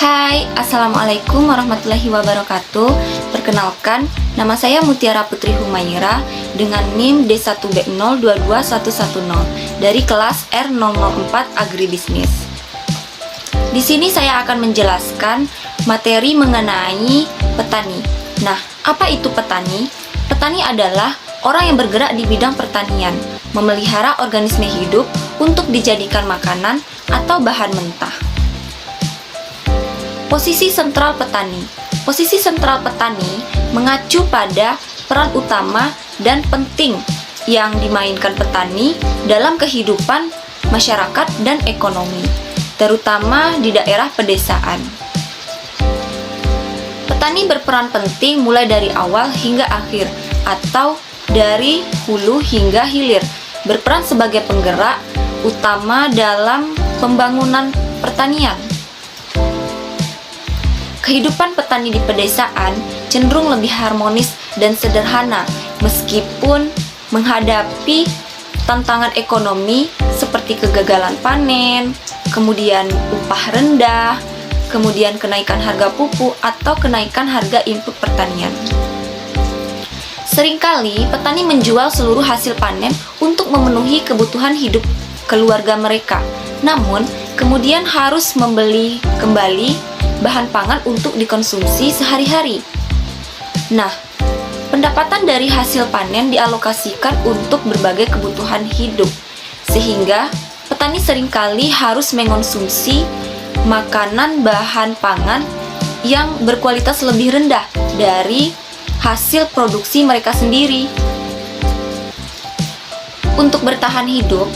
Hai, Assalamualaikum warahmatullahi wabarakatuh. Perkenalkan, nama saya Mutiara Putri Humaira dengan NIM D1B022110 dari kelas R004 Agribisnis. Di sini saya akan menjelaskan materi mengenai petani. Nah, apa itu petani? Petani adalah orang yang bergerak di bidang pertanian, memelihara organisme hidup untuk dijadikan makanan atau bahan mentah. Posisi sentral petani. Posisi sentral petani mengacu pada peran utama dan penting yang dimainkan petani dalam kehidupan masyarakat dan ekonomi, terutama di daerah pedesaan. Petani berperan penting mulai dari awal hingga akhir atau dari hulu hingga hilir, berperan sebagai penggerak utama dalam pembangunan pertanian. Kehidupan petani di pedesaan cenderung lebih harmonis dan sederhana meskipun menghadapi tantangan ekonomi seperti kegagalan panen, kemudian upah rendah, kemudian kenaikan harga pupuk atau kenaikan harga input pertanian. Seringkali petani menjual seluruh hasil panen untuk memenuhi kebutuhan hidup keluarga mereka, namun kemudian harus membeli kembali bahan pangan untuk dikonsumsi sehari-hari. Nah, pendapatan dari hasil panen dialokasikan untuk berbagai kebutuhan hidup, sehingga petani seringkali harus mengonsumsi makanan bahan pangan yang berkualitas lebih rendah dari hasil produksi mereka sendiri. Untuk bertahan hidup,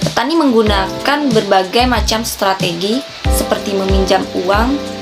petani menggunakan berbagai macam strategi seperti meminjam uang,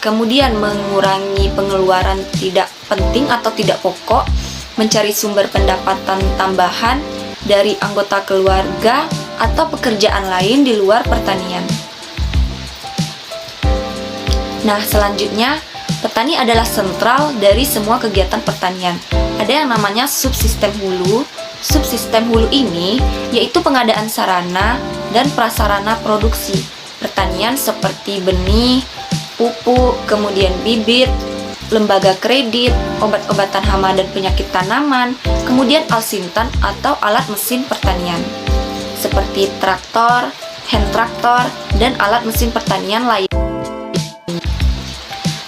kemudian mengurangi pengeluaran tidak penting atau tidak pokok, mencari sumber pendapatan tambahan dari anggota keluarga atau pekerjaan lain di luar pertanian. Nah, selanjutnya, petani adalah sentral dari semua kegiatan pertanian. Ada yang namanya subsistem hulu. Subsistem hulu ini yaitu pengadaan sarana dan prasarana produksi pertanian seperti benih, pupuk, kemudian bibit, lembaga kredit, obat-obatan hama dan penyakit tanaman, kemudian alsintan atau alat mesin pertanian seperti traktor, hand traktor, dan alat mesin pertanian lain.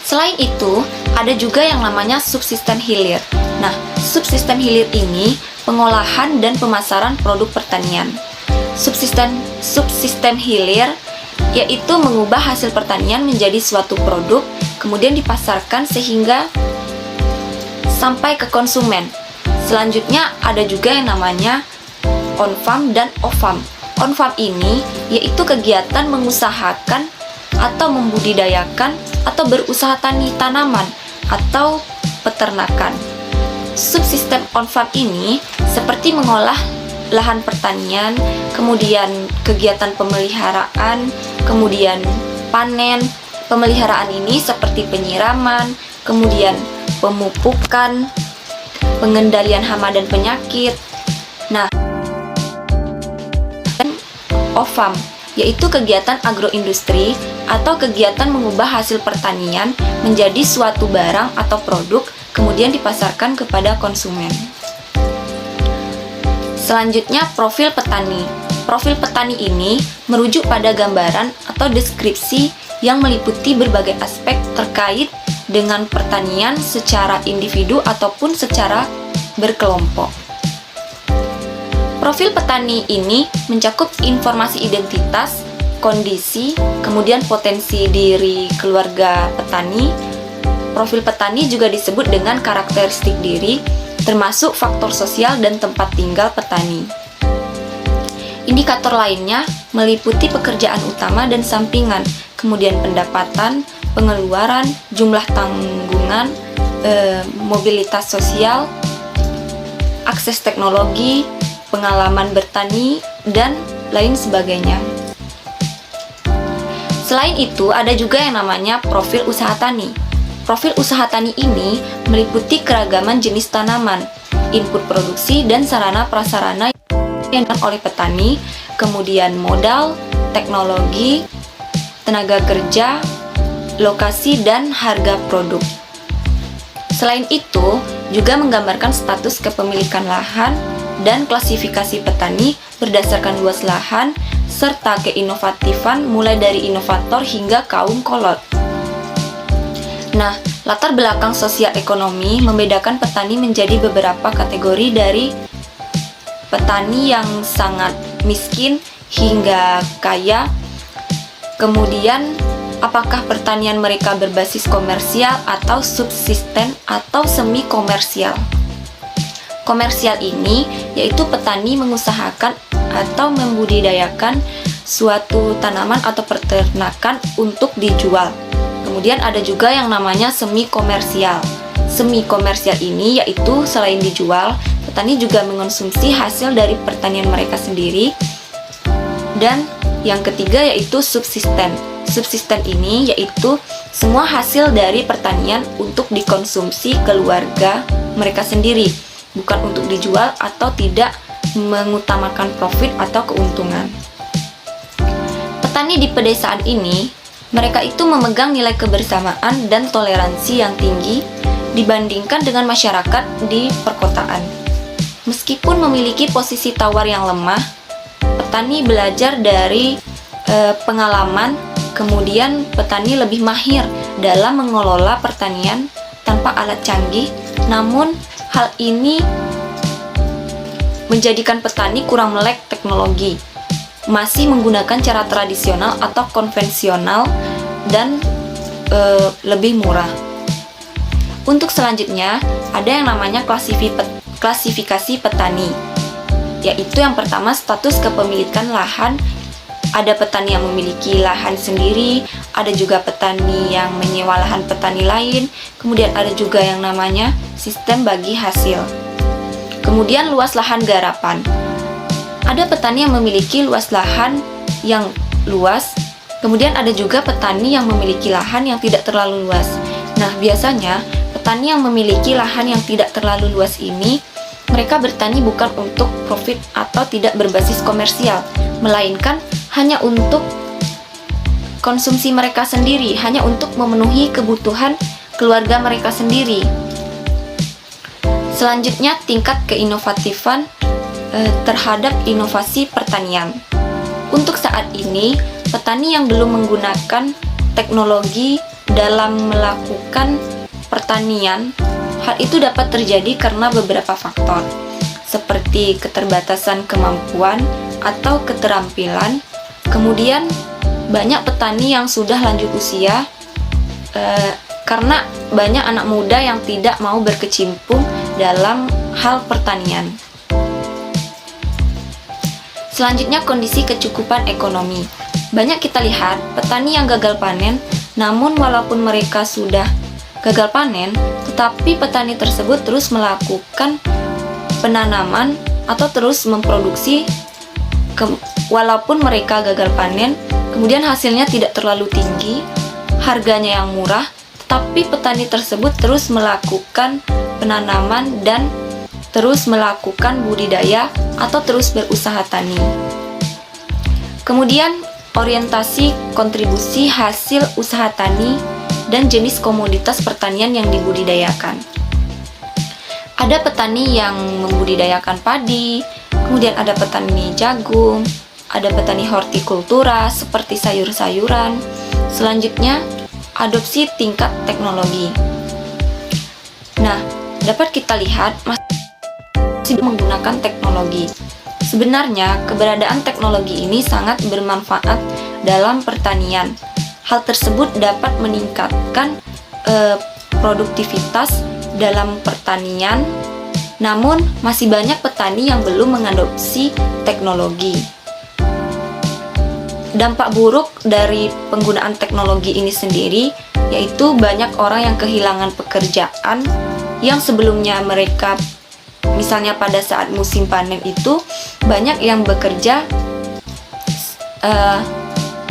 Selain itu, ada juga yang namanya subsistem hilir. Nah, subsistem hilir ini pengolahan dan pemasaran produk pertanian. Subsistem hilir yaitu mengubah hasil pertanian menjadi suatu produk, kemudian dipasarkan sehingga sampai ke konsumen. Selanjutnya ada juga yang namanya on-farm dan off-farm. On-farm ini yaitu kegiatan mengusahakan atau membudidayakan atau berusaha tanaman atau peternakan. Subsistem on-farm ini seperti mengolah lahan pertanian, kemudian kegiatan pemeliharaan, kemudian panen. Pemeliharaan ini seperti penyiraman, kemudian pemupukan, pengendalian hama dan penyakit. Nah, off-farm yaitu kegiatan agroindustri atau kegiatan mengubah hasil pertanian menjadi suatu barang atau produk, kemudian dipasarkan kepada konsumen. Selanjutnya, profil petani. Profil petani ini merujuk pada gambaran atau deskripsi yang meliputi berbagai aspek terkait dengan pertanian secara individu ataupun secara berkelompok. Profil petani ini mencakup informasi identitas, kondisi, kemudian potensi diri keluarga petani. Profil petani juga disebut dengan karakteristik diri, termasuk faktor sosial dan tempat tinggal petani. Indikator lainnya meliputi pekerjaan utama dan sampingan, kemudian pendapatan, pengeluaran, jumlah tanggungan, mobilitas sosial, akses teknologi, pengalaman bertani, dan lain sebagainya. Selain itu, ada juga yang namanya profil usaha tani. Profil usaha tani ini meliputi keragaman jenis tanaman, input produksi, dan sarana-prasarana yang digunakan oleh petani, kemudian modal, teknologi, tenaga kerja, lokasi dan harga produk. Selain itu, juga menggambarkan status kepemilikan lahan dan klasifikasi petani berdasarkan luas lahan, serta keinovatifan mulai dari inovator hingga kaum kolot. Nah, latar belakang sosial ekonomi membedakan petani menjadi beberapa kategori, dari petani yang sangat miskin hingga kaya. Kemudian, apakah pertanian mereka berbasis komersial atau subsisten atau semi komersial? Komersial ini yaitu petani mengusahakan atau membudidayakan suatu tanaman atau peternakan untuk dijual. Kemudian ada juga yang namanya semi komersial. Semi komersial ini yaitu selain dijual, petani juga mengonsumsi hasil dari pertanian mereka sendiri. Dan yang ketiga yaitu subsisten. Subsisten ini yaitu semua hasil dari pertanian untuk dikonsumsi keluarga mereka sendiri, bukan untuk dijual atau tidak mengutamakan profit atau keuntungan. Petani di pedesaan ini, mereka itu memegang nilai kebersamaan dan toleransi yang tinggi dibandingkan dengan masyarakat di perkotaan. Meskipun memiliki posisi tawar yang lemah, petani belajar dari pengalaman. Kemudian petani lebih mahir dalam mengelola pertanian tanpa alat canggih. Namun hal ini menjadikan petani kurang melek teknologi, masih menggunakan cara tradisional atau konvensional dan lebih murah. Untuk selanjutnya ada yang namanya klasifikasi petani, yaitu yang pertama status kepemilikan lahan. Ada petani yang memiliki lahan sendiri, ada juga petani yang menyewa lahan petani lain, kemudian ada juga yang namanya sistem bagi hasil. Kemudian luas lahan garapan. Ada petani yang memiliki luas lahan yang luas, kemudian ada juga petani yang memiliki lahan yang tidak terlalu luas. Nah, biasanya petani yang memiliki lahan yang tidak terlalu luas ini, mereka bertani bukan untuk profit atau tidak berbasis komersial, melainkan hanya untuk konsumsi mereka sendiri, hanya untuk memenuhi kebutuhan keluarga mereka sendiri. Selanjutnya, tingkat keinovatifan terhadap inovasi pertanian. Untuk saat ini, petani yang belum menggunakan teknologi dalam melakukan pertanian, hal itu dapat terjadi karena beberapa faktor, seperti keterbatasan kemampuan atau keterampilan. Kemudian banyak petani yang sudah lanjut usia karena banyak anak muda yang tidak mau berkecimpung dalam hal pertanian. Selanjutnya, kondisi kecukupan ekonomi. Banyak kita lihat petani yang gagal panen, namun walaupun mereka sudah gagal panen, tetapi petani tersebut terus melakukan penanaman atau terus memproduksi walaupun mereka gagal panen, kemudian hasilnya tidak terlalu tinggi, harganya yang murah, tetapi petani tersebut terus melakukan penanaman dan terus melakukan budidaya atau terus berusaha tani. Kemudian, orientasi kontribusi hasil usaha tani dan jenis komoditas pertanian yang dibudidayakan. Ada petani yang membudidayakan padi, kemudian ada petani jagung, ada petani hortikultura seperti sayur-sayuran. Selanjutnya, adopsi tingkat teknologi. Nah, dapat kita lihat masih menggunakan teknologi. Sebenarnya, keberadaan teknologi ini sangat bermanfaat dalam pertanian. Hal tersebut dapat meningkatkan produktivitas dalam pertanian, namun masih banyak petani yang belum mengadopsi teknologi. Dampak buruk dari penggunaan teknologi ini sendiri yaitu banyak orang yang kehilangan pekerjaan yang sebelumnya mereka, misalnya pada saat musim panen itu banyak yang bekerja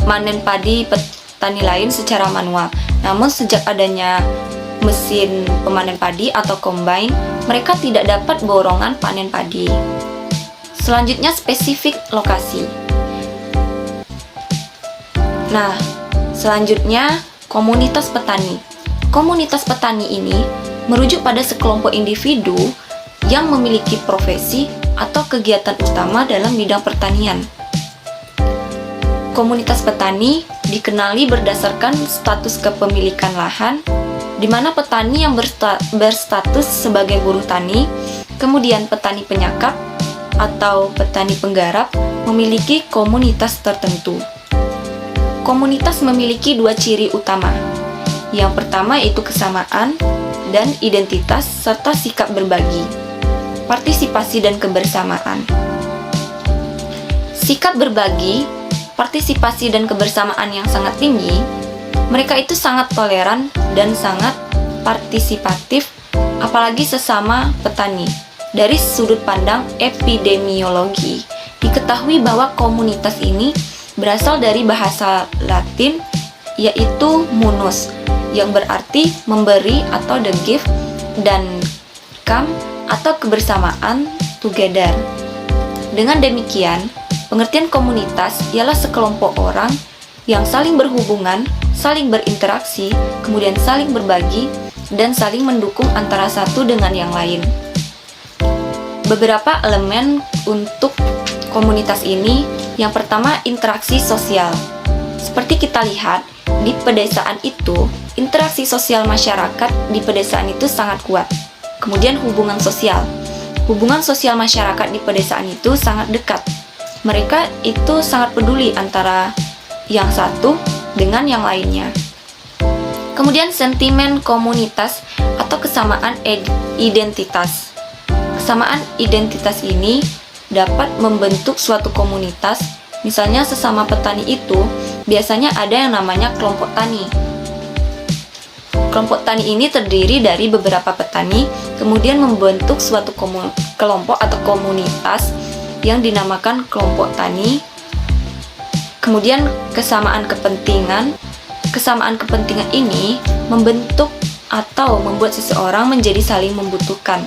manen padi petani lain secara manual. Namun sejak adanya mesin pemanen padi atau combine, mereka tidak dapat borongan panen padi. Selanjutnya, spesifik lokasi. Nah, selanjutnya komunitas petani. Komunitas petani ini merujuk pada sekelompok individu yang memiliki profesi atau kegiatan utama dalam bidang pertanian. Komunitas petani dikenali berdasarkan status kepemilikan lahan, di mana petani yang berstatus sebagai buruh tani, kemudian petani penyakap atau petani penggarap memiliki komunitas tertentu. Komunitas memiliki dua ciri utama. Yang pertama yaitu kesamaan dan identitas serta sikap berbagi, partisipasi dan kebersamaan. Sikap berbagi, partisipasi dan kebersamaan yang sangat tinggi, mereka itu sangat toleran dan sangat partisipatif, apalagi sesama petani. Dari sudut pandang epidemiologi, diketahui bahwa komunitas ini berasal dari bahasa Latin yaitu munus, yang berarti memberi atau the gift, dan come atau kebersamaan, together. Dengan demikian, pengertian komunitas ialah sekelompok orang yang saling berhubungan, saling berinteraksi, kemudian saling berbagi, dan saling mendukung antara satu dengan yang lain. Beberapa elemen untuk komunitas ini, yang pertama interaksi sosial. Seperti kita lihat, di pedesaan itu, interaksi sosial masyarakat di pedesaan itu sangat kuat. Kemudian hubungan sosial. Hubungan sosial masyarakat di pedesaan itu sangat dekat. Mereka itu sangat peduli antara yang satu dengan yang lainnya. Kemudian sentimen komunitas atau kesamaan identitas. Kesamaan identitas ini dapat membentuk suatu komunitas. Misalnya sesama petani itu biasanya ada yang namanya kelompok tani. Kelompok tani ini terdiri dari beberapa petani, kemudian membentuk suatu kelompok atau komunitas yang dinamakan kelompok tani. Kemudian kesamaan kepentingan ini membentuk atau membuat seseorang menjadi saling membutuhkan.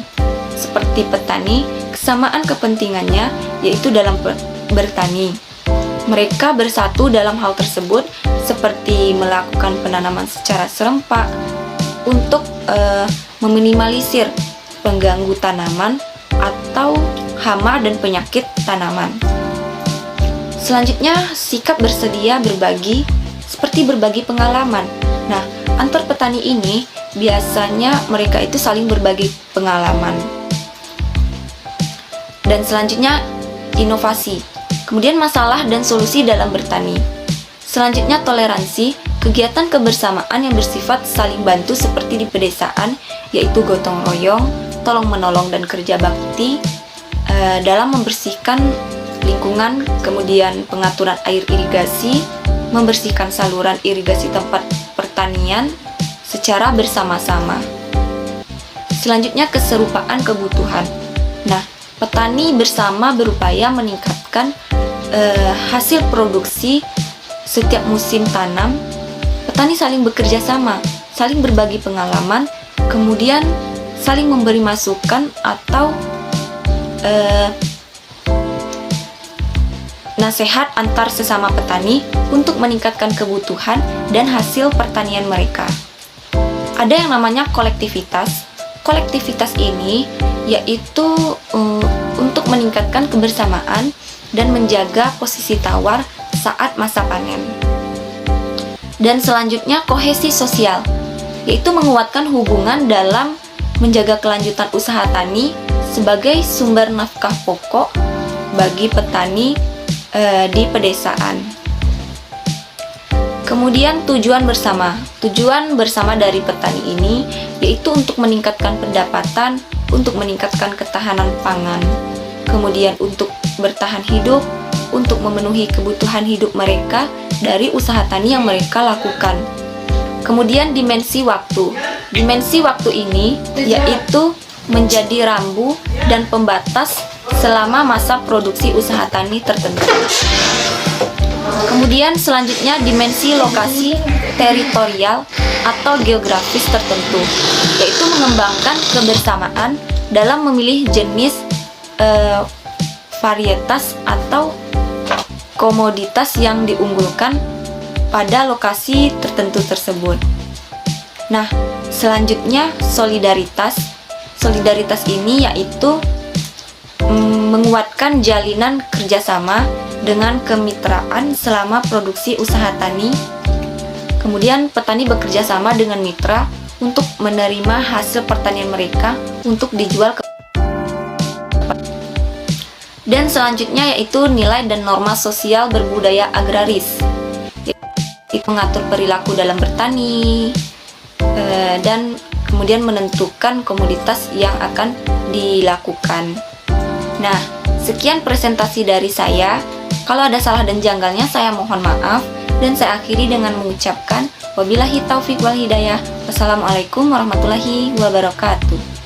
Seperti petani, kesamaan kepentingannya yaitu dalam bertani. Mereka bersatu dalam hal tersebut, seperti melakukan penanaman secara serempak untuk meminimalisir pengganggu tanaman atau hama dan penyakit tanaman. Selanjutnya, sikap bersedia berbagi, seperti berbagi pengalaman. Nah, antar petani ini biasanya mereka itu saling berbagi pengalaman. Dan selanjutnya, inovasi. Kemudian masalah dan solusi dalam bertani. Selanjutnya toleransi, kegiatan kebersamaan yang bersifat saling bantu seperti di pedesaan, yaitu gotong royong, tolong menolong dan kerja bakti dalam membersihkan lingkungan, kemudian pengaturan air irigasi, membersihkan saluran irigasi tempat pertanian secara bersama-sama. Selanjutnya keserupaan kebutuhan. Nah, petani bersama berupaya meningkatkan hasil produksi setiap musim tanam. Petani saling bekerja sama, saling berbagi pengalaman, kemudian saling memberi masukan atau nasihat antar sesama petani untuk meningkatkan kebutuhan dan hasil pertanian mereka. Ada yang namanya kolektivitas. Kolektivitas ini yaitu untuk meningkatkan kebersamaan dan menjaga posisi tawar saat masa panen. Dan selanjutnya kohesi sosial, yaitu menguatkan hubungan dalam menjaga kelanjutan usaha tani sebagai sumber nafkah pokok bagi petani di pedesaan. Kemudian tujuan bersama. Tujuan bersama dari petani ini yaitu untuk meningkatkan pendapatan, untuk meningkatkan ketahanan pangan, kemudian untuk bertahan hidup, untuk memenuhi kebutuhan hidup mereka dari usaha tani yang mereka lakukan. Kemudian dimensi waktu. Dimensi waktu ini yaitu menjadi rambu dan pembatas selama masa produksi usaha tani tertentu. Kemudian selanjutnya dimensi lokasi teritorial atau geografis tertentu, yaitu mengembangkan kebersamaan dalam memilih jenis varietas atau komoditas yang diunggulkan pada lokasi tertentu tersebut. Nah, selanjutnya solidaritas. Solidaritas ini yaitu menguatkan jalinan kerjasama dengan kemitraan selama produksi usaha tani. Kemudian petani bekerja sama dengan mitra untuk menerima hasil pertanian mereka untuk dijual ke. Dan selanjutnya yaitu nilai dan norma sosial berbudaya agraris. Itu mengatur perilaku dalam bertani dan kemudian menentukan komoditas yang akan dilakukan. Nah, sekian presentasi dari saya. Kalau ada salah dan janggalnya saya mohon maaf, dan saya akhiri dengan mengucapkan wabillahi taufik wal hidayah. Wassalamualaikum warahmatullahi wabarakatuh.